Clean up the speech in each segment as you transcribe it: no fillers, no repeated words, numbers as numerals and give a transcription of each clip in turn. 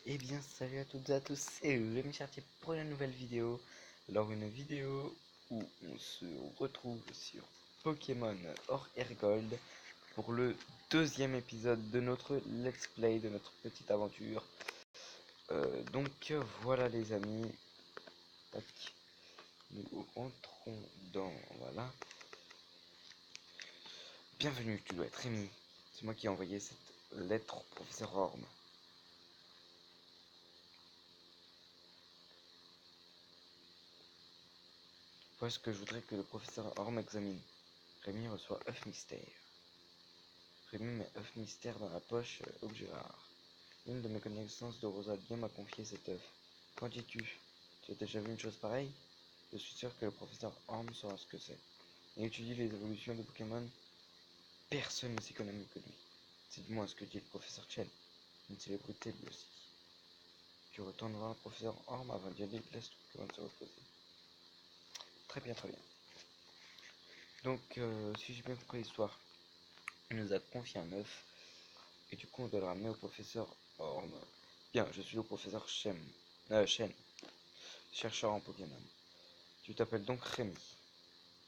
Eh bien, salut à toutes et à tous, c'est Rémi Chartier pour une nouvelle vidéo. Alors, une vidéo où on se retrouve sur Pokémon Or et Gold pour le deuxième épisode de notre Let's Play, de notre petite aventure. Voilà les amis. Tac. Nous rentrons dans... Voilà. Bienvenue, tu dois être Rémi. C'est moi qui ai envoyé cette lettre au professeur Orme. Voilà ce que je voudrais que le professeur Orme examine. Rémi reçoit œuf mystère. Rémi met œuf mystère dans la poche, objet rare. Une de mes connaissances de Rosalien m'a confié cet œuf. Qu'en dis-tu? Tu as déjà vu une chose pareille? Je suis sûr que le professeur Orme saura ce que c'est. Il étudie les évolutions de Pokémon. Personne ne s'y connaît mieux que lui. C'est du moins ce que dit le professeur Chen. Une célébrité lui aussi. Tu retournes voir le professeur Orme avant d'y aller, laisse ton Pokémon se reposer. Très bien, très bien. Si j'ai bien compris l'histoire, il nous a confié un œuf. Et du coup, on doit le ramener au professeur Orme. Bien, je suis le professeur Shen, chercheur en Pokémon. Tu t'appelles donc Rémi.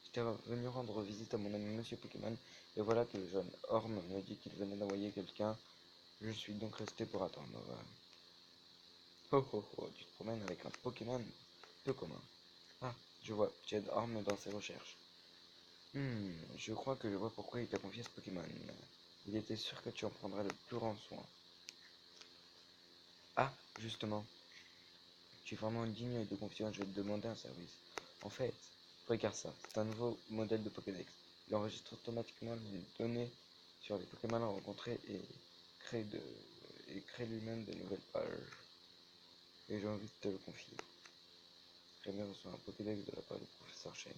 J'étais venu rendre visite à mon ami Monsieur Pokémon, et voilà que le jeune Orme me dit qu'il venait d'envoyer quelqu'un. Je suis donc resté pour attendre. Oh oh oh, tu te promènes avec un Pokémon peu commun. Ah, je vois, tu aides Orme dans ses recherches. Je crois que je vois pourquoi il t'a confié ce Pokémon. Il était sûr que tu en prendrais le plus grand soin. Ah, justement, tu es vraiment digne de confiance, je vais te demander un service. En fait, regarde ça, c'est un nouveau modèle de Pokédex. Il enregistre automatiquement les données sur les Pokémon rencontrés et crée lui-même de nouvelles pages. Et j'ai envie de te le confier. Rémi reçoit un Pokédex de la part du professeur Chen.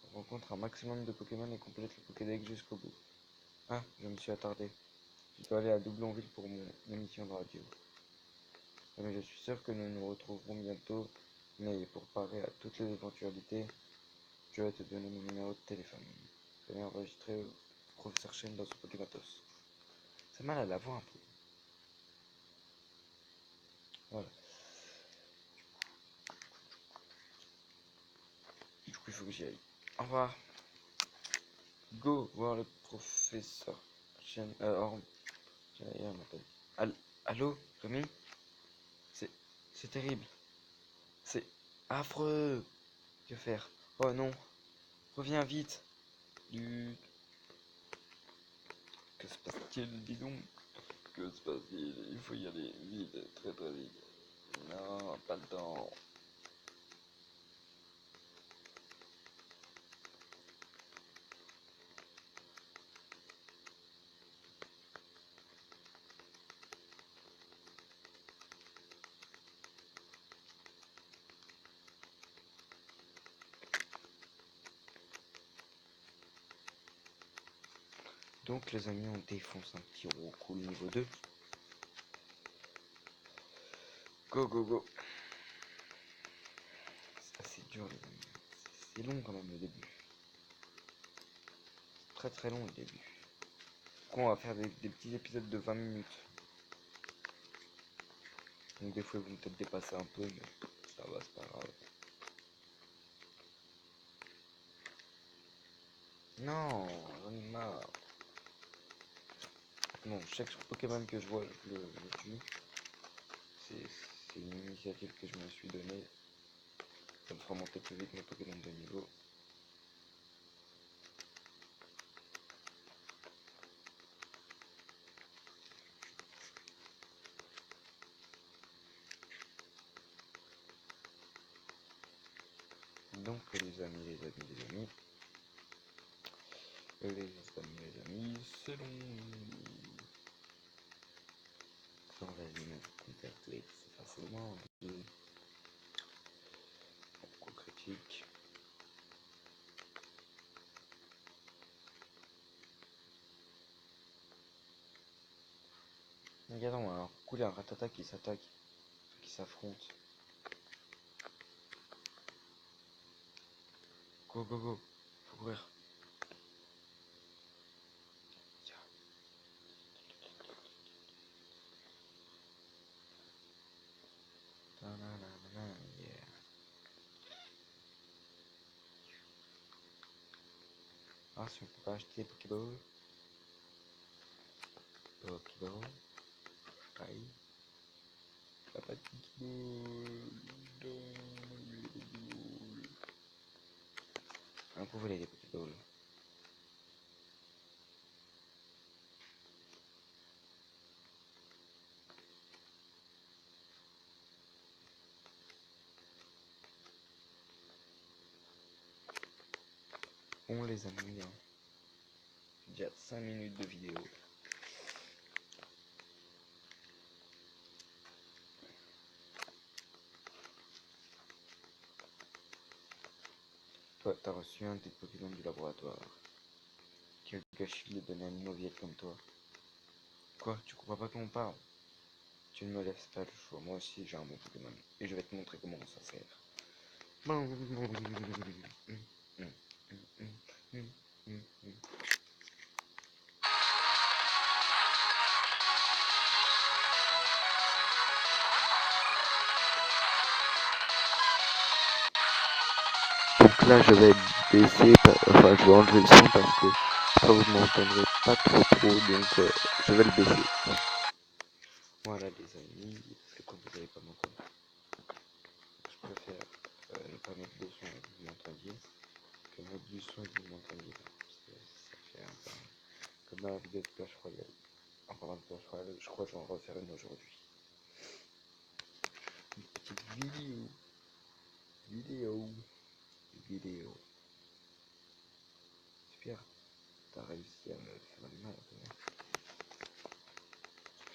On rencontre un maximum de Pokémon et complète le Pokédex jusqu'au bout. Ah, je me suis attardé. Je dois aller à Doublonville pour mon émission de radio. Mais je suis sûr que nous nous retrouverons bientôt. Mais pour parer à toutes les éventualités, je vais te donner mon numéro de téléphone. Je vais enregistrer au professeur Chen dans ce Pokématos. C'est mal à la voix un peu. Voilà. Du coup, il faut que j'y aille. Au revoir. Go voir le professeur Chen. Orme. D'ailleurs, m'appelle. Allô, Rémi? C'est. C'est terrible. C'est affreux. Que faire? Oh non. Reviens vite. Du. Que se passe-t-il, dis donc? Que se passe-t-il? Il faut y aller vite, très très vite. Non, pas le temps. Donc les amis, on défonce un petit cool niveau 2. Go go go. C'est assez dur les amis. C'est long quand même le début. Très très long le début. Du coup on va faire des petits épisodes de 20 minutes. Donc des fois ils vont peut-être dépasser un peu, mais ça va, c'est pas grave. Non, j'en ai marre. Non, chaque Pokémon que je vois, je le tue. C'est une initiative que je me suis donnée. Ça me fera monter plus vite mes Pokémon de niveau. Donc les amis, les amis, les amis. Les amis, c'est long. On va mettre Interclick, c'est facilement un peu critique. Regardons alors, cool, un Ratata qui s'attaque, qui s'affronte. Go go go, faut courir. voir si on peut pas acheter des Pokéballs. Pokéball. Aïe. Y'a pas de Pokéball. On peut voler des Pokéballs. On les a mis. Hein. Déjà 5 minutes de vidéo. Toi, t'as reçu un de tes Pokémon du laboratoire. Quel gâchis de donner un mauviette comme toi. Quoi, tu crois pas qu'on parle? Tu ne me laisses pas le choix. Moi aussi, j'ai un bon Pokémon. Et je vais te montrer comment ça sert. Donc là, je vais baisser, enfin, je vais enlever le son parce que ça vous m'entendrez pas trop, donc je vais le baisser. Voilà les amis, parce que comme vous n'allez pas m'entendre, je préfère ne pas mettre de son et que vous m'entendiez, que mettre du son et que vous m'entendiez pas, parce que ça fait un peu comme dans la vidéo de Clash Royale. En parlant de Clash Royale, je crois que je vais en refaire une aujourd'hui. Une petite vidéo. Super, t'as réussi à me faire du mal,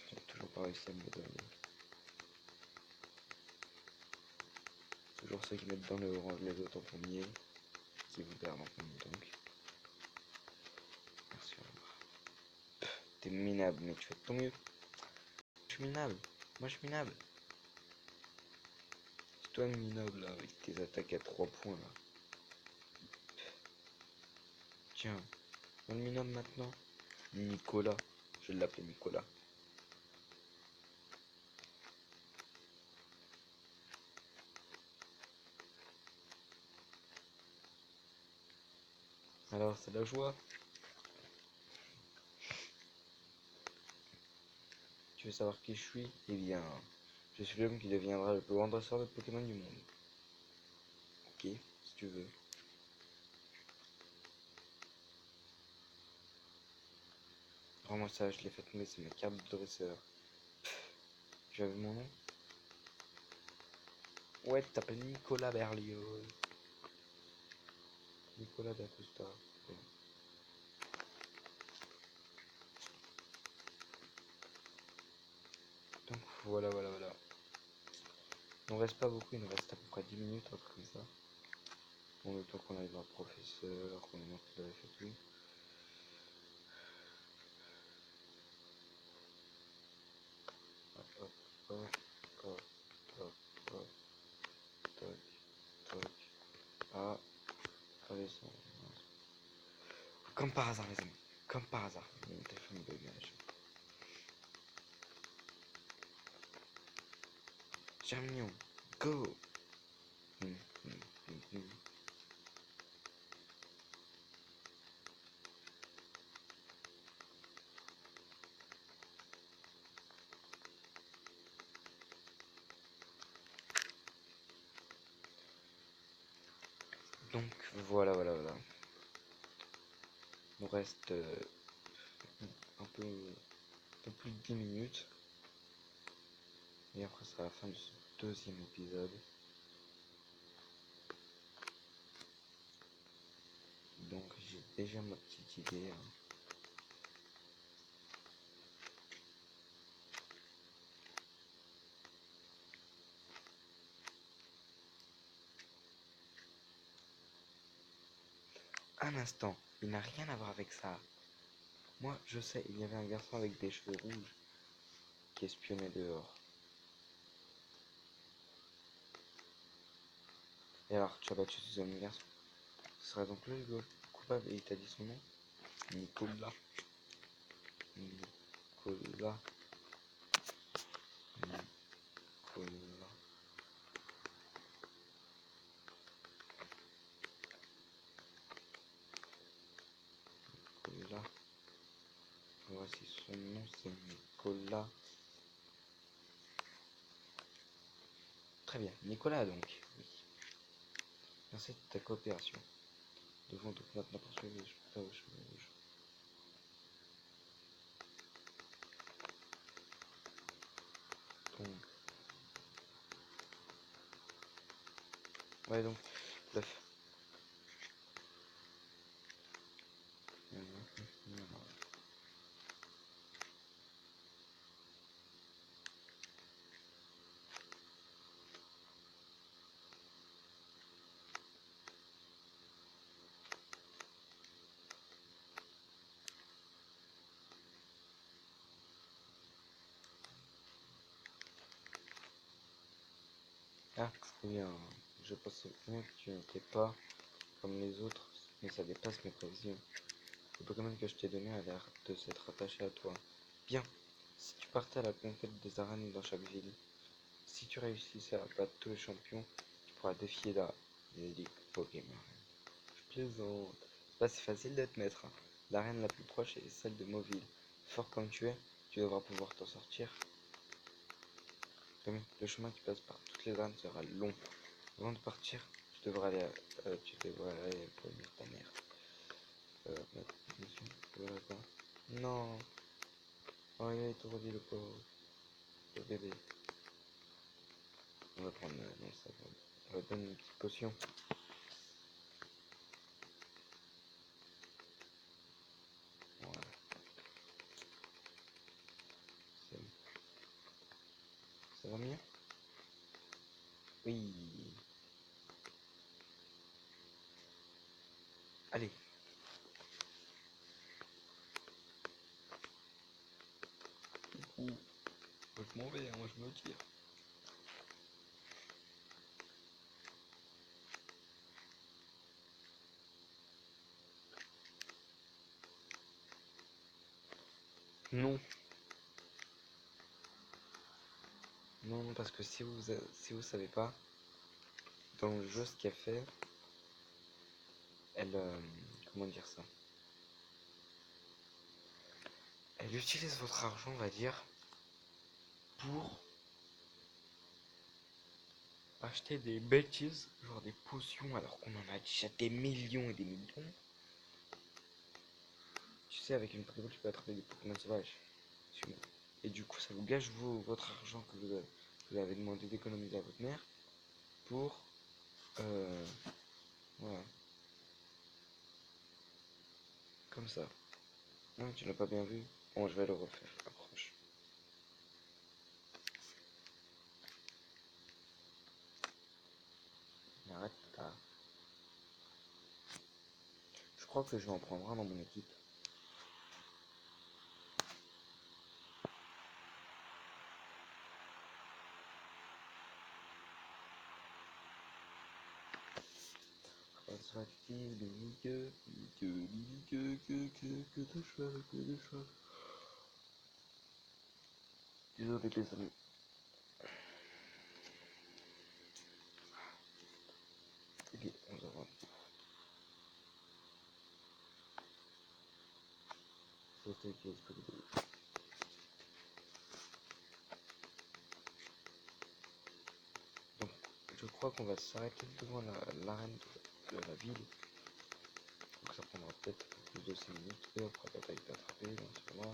j'ai toujours pas réussi à me donner. Toujours ceux qui mettent dans le orange les autres en premier, qui vous perdent en premier donc. Merci, au revoir. T'es minable, mais tu fais de ton mieux. Je suis minable, moi je suis minable. C'est toi le minable là, avec tes attaques à 3 points là. Tiens, on le minable maintenant. Nicolas, je vais l'appeler Nicolas. Alors c'est la joie. Tu veux savoir qui je suis? Eh bien, je suis l'homme qui deviendra le plus grand dresseur de Pokémon du monde. Ok, si tu veux. Rends-moi ça, je l'ai fait tomber, c'est ma carte de dresseur. Tu as vu mon nom? Ouais, tu t'appelles Nicolas Berlioz. Nicolas D'Acosta. Ouais. Donc voilà. Il ne reste pas beaucoup, il nous reste à peu près 10 minutes, un truc comme ça. Bon, le temps qu'on aille voir le professeur, qu'on lui montre qu'il avait fait tout. Toc. Ah, allez, ça. Comme par hasard, les amis. Comme par hasard. Mon téléphone bugage. Germignon, go! Donc voilà. Il nous reste un peu plus de 10 minutes. Et après, c'est la fin de ce deuxième épisode. Donc j'ai déjà ma petite idée. Hein. Un instant, il n'a rien à voir avec ça. Moi, je sais, il y avait un garçon avec des cheveux rouges qui espionnait dehors. Et alors, tu as battu ce jeune garçon. Ce serait donc lui le coupable et il t'a dit son nom? Nicolas. Nicolas. savoir si son nom c'est Nicolas. Très bien, Nicolas donc. Oui. Merci de ta coopération. Nous devons donc maintenant poursuivre les cheveux rouges. Donc. Ouais donc, bref. Ah, très bien. Je pensais bien que tu n'étais pas comme les autres, mais ça dépasse mes prévisions. Le Pokémon que je t'ai donné a l'air de s'être attaché à toi. Bien, si tu partais à la conquête des arènes dans chaque ville, si tu réussissais à battre tous les champions, tu pourras défier la Ligue Pokémon. Je plaisante. C'est pas si facile d'être maître, hein. L'arène la plus proche est celle de Mauville. Fort comme tu es, tu devras pouvoir t'en sortir. Le chemin qui passe par toutes les arènes sera long. Avant de partir, tu devras aller prévenir ta mère. Voilà quoi. Non. Oh, il a étourdi le pauvre. Le bébé. On va prendre non, ça va. On va donner une petite potion. Voilà. Ça va mieux? Oui. Allez. Ouh. Je m'en vais, hein, moi je me tire. Non. Non, parce que si vous savez pas, dans le jeu, ce qu'elle fait, elle, comment dire ça? Elle utilise votre argent, on va dire, pour acheter des bêtises, genre des potions, alors qu'on en a déjà des millions et des millions. Tu sais, avec une Pokéball, tu peux attraper des Pokémon sauvages. Et du coup, ça vous gâche votre argent que vous avez demandé d'économiser à votre mère pour... voilà. Comme ça. Non, tu l'as pas bien vu. Bon, je vais le refaire. Approche. Arrête là. Je crois que je vais en prendre un dans mon équipe. Attractive, que de choix. Désolé les amis. Il est 11h20. C'était qui est disponible. Donc, je crois qu'on va s'arrêter devant l'arène de la ville. Donc ça prendra peut-être plus de 5 minutes. Et après la bataille d'attraper dans ce moment.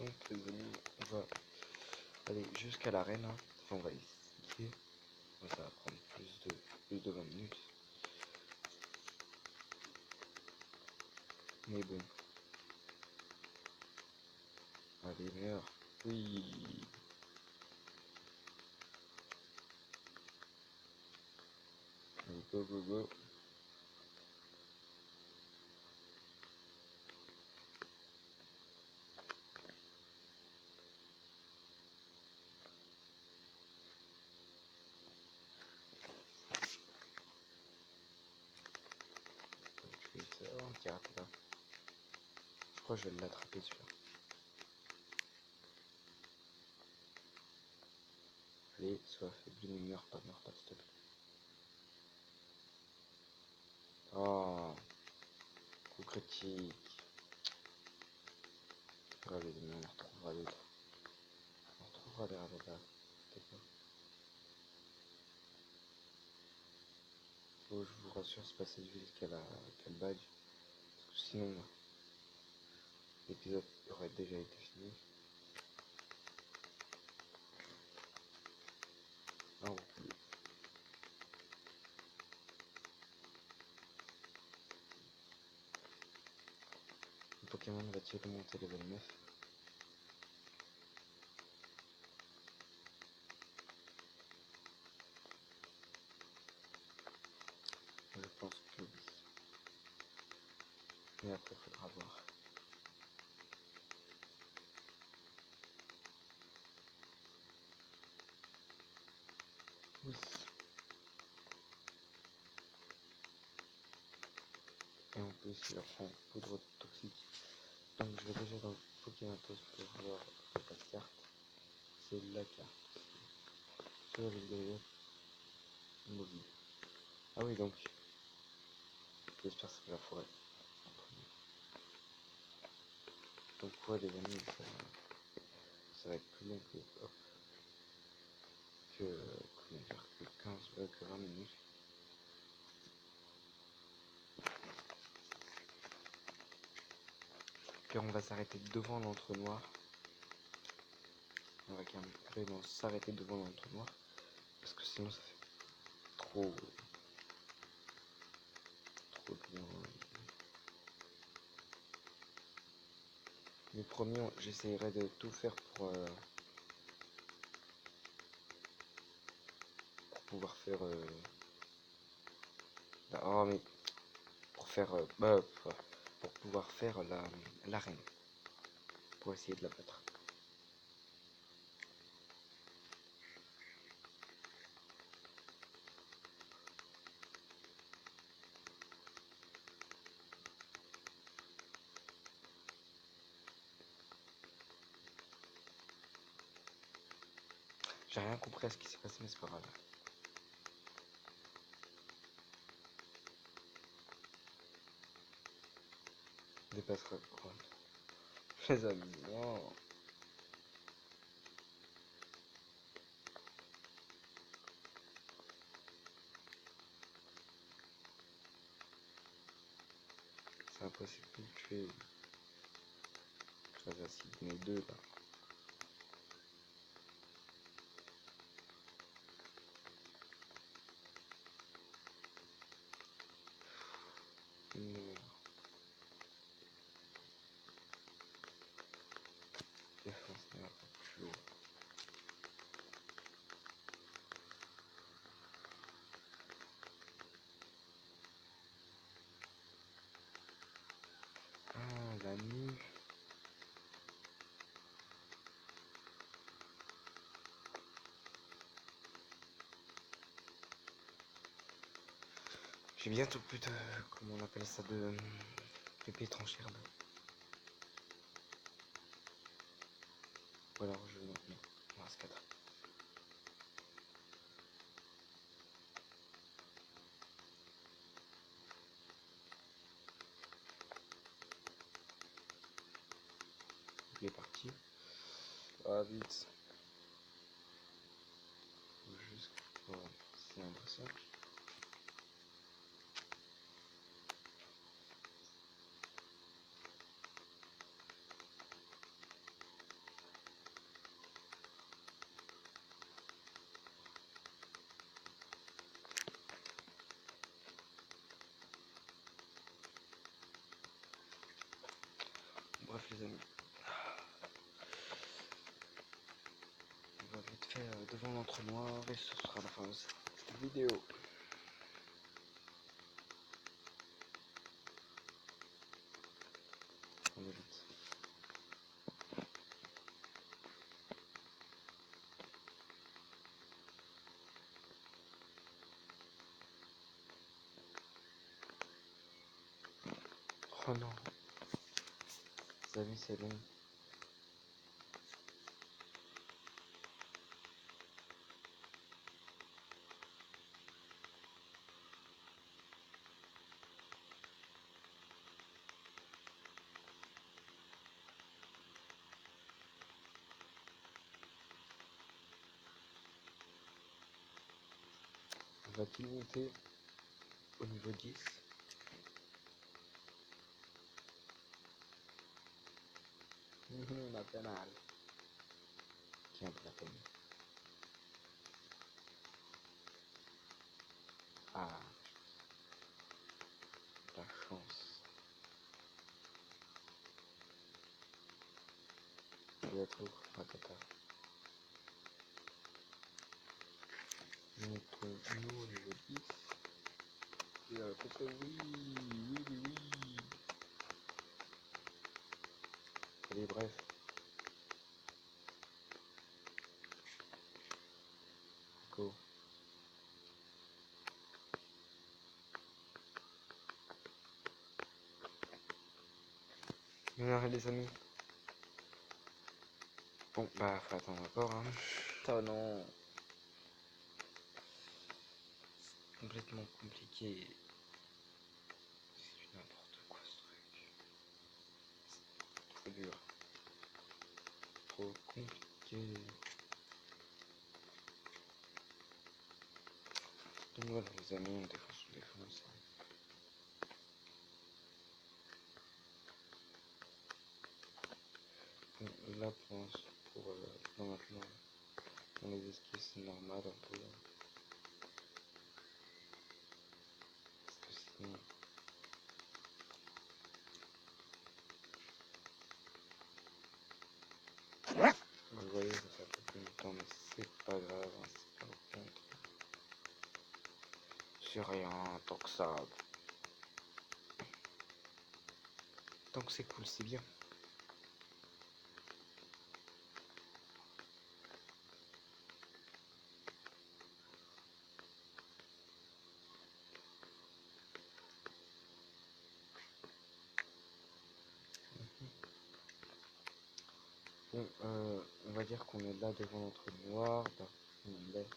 Donc les amis, on va aller jusqu'à l'arène. Hein. Enfin, on va essayer. Ça va prendre plus de 20 minutes. Mais bon. Allez, meurs. Oui. Allez, go, go, go. qui est raté là. Je crois que je vais l'attraper celui-là. Allez, sois affaibli, mais meurs pas, s'il te plaît. Oh, coup critique. Grave les amis, on en retrouvera d'autres. On retrouvera des ratatas. Faut, je vous rassure, c'est pas cette ville qu'elle badge. Parce que sinon, l'épisode aurait déjà été fini. Non, le Pokémon va-t-il remonter level 9? Je pense que oui. Mais après, faudra voir. Oui. Et en plus, il leur prend poudre toxique. Donc je vais déjà dans Pokématos pour voir la carte. C'est la carte. Sur les grillages mobile. Ah oui, donc. J'espère que c'est la forêt. Donc ouais les amis, ça va être plus long que, hop, comment dire, que 15, que 20 minutes. Puis on va s'arrêter devant l'entonnoir. On va carrément s'arrêter devant l'entonnoir. Parce que sinon ça fait trop loin. Mais promis, j'essayerai de tout faire pour pouvoir faire oh mais pour faire pour pouvoir faire l'arène pour essayer de la battre. J'ai rien compris à ce qui s'est passé mais c'est pas grave. Dépassera quoi. Les amis, non. C'est impossible de le tuer. J'avais assigné deux là. Non. Défense n'est pas plus haut. Ah, la nuit. J'ai bientôt plus de, comment on appelle ça, de pépé tranchère. Ou alors je, non, il en reste 4. Il est parti. Ah vite. Juste, oh, c'est impressionnant. Bref les amis. On va vite fait devant l'entonnoir et ce sera la fin de cette vidéo. On est vite. Oh non. Les amis, c'est long. Va-t-il monter au niveau 10? On a fait mal. Qui a de la peine. Ah, la chance. Il y a trop. Patata. Nous au niveau 10. Et peut-être oui, oui, oui, oui. Allez, bref. Go. Non, les amis. Bon, bah, faut attendre encore, hein. Oh non. C'est complètement compliqué. C'est n'importe quoi ce truc. C'est trop dur. Trop compliqué. Donc voilà, les amis, on défonce. Bon, là, pour maintenant, dans les esquisses, c'est normal un peu. Parce que sinon, vous voyez, ça fait un peu plus longtemps, mais c'est pas grave, hein, c'est pas le compte. C'est rien, tant que ça. Tant que c'est cool, c'est bien. Bon, on va dire qu'on est là devant notre noir. Bah, on l'est.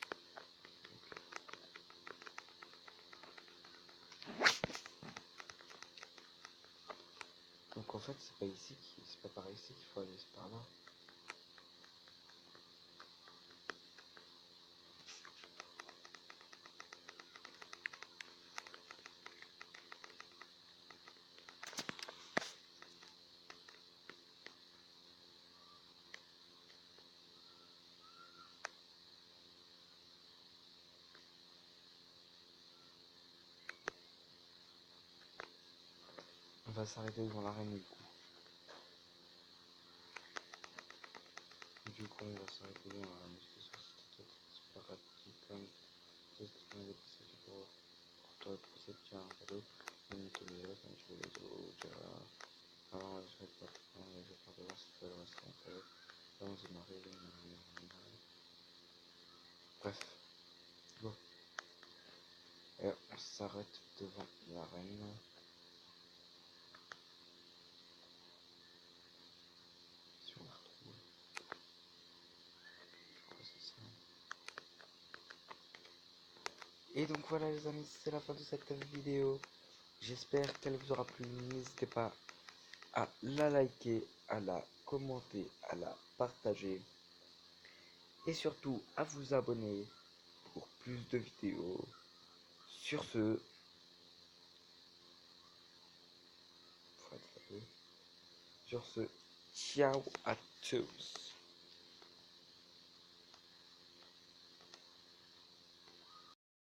Donc en fait, c'est pas ici, c'est pas par ici qu'il faut aller, c'est par là. On va s'arrêter devant l'arène du coup. On va s'arrêter devant l'arène. C'était super rapide comme c'est ce qu'on avait passé pour toi pour cette tiens un cadeau. On est tous les autres, on joue les autres. Alors, je vais pas de voir si ça va se rentrer. Là, on s'est marré. Bref, bon. Et on s'arrête devant l'arène. Si on la retrouve. Je crois que c'est ça. Et donc voilà les amis, c'est la fin de cette vidéo. J'espère qu'elle vous aura plu. N'hésitez pas à la liker, à la commenter, à la partager. Et surtout à vous abonner pour plus de vidéos. Sur ce, ciao à tous.